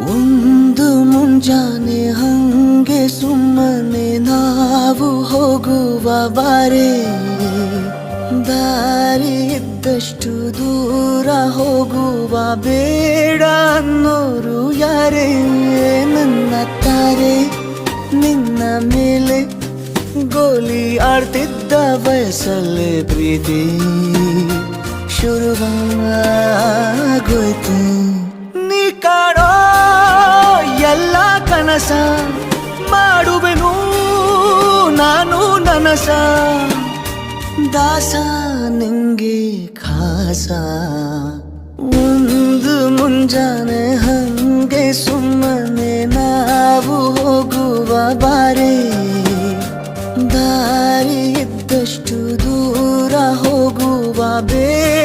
ಒಂದು ಮುಂಜಾನೆ ಹಂಗೆ ಸುಮ್ಮನೆ ನಾವು ಹೋಗುವ ಬಾರೆ, ದಾರಿ ಇದ್ದಷ್ಟು ದೂರ ಹೋಗುವ ಬೇಡ ಅನ್ನೋರು ಯಾರೇ. ನನ್ನ ತಾರೆ ನಿನ್ನ ಮೇಲೆ ಗೋಲಿ ಆಡ್ತಿದ್ದ ವಯಸ್ಸಲ್ಲೇ ಪ್ರೀತಿ ಶುರುವಾಗೋಯ್ತು. ನೀ ಕಾಣೋ ಎಲ್ಲ ಕನಸ ಮಾಡುವೆನು ನಾನು ನನಸ, ದಾಸ ನಿಂಗೆ ಖಾಸ. ಒಂದು ಮುಂಜಾನೆ ಹಂಗೆ ಸುಮ್ಮನೆ ನಾವು ಹೋಗುವ ಬಾರೆ, ದಾರಿ ಇದ್ದಷ್ಟು ದೂರ ಹೋಗುವ ಬೇಡ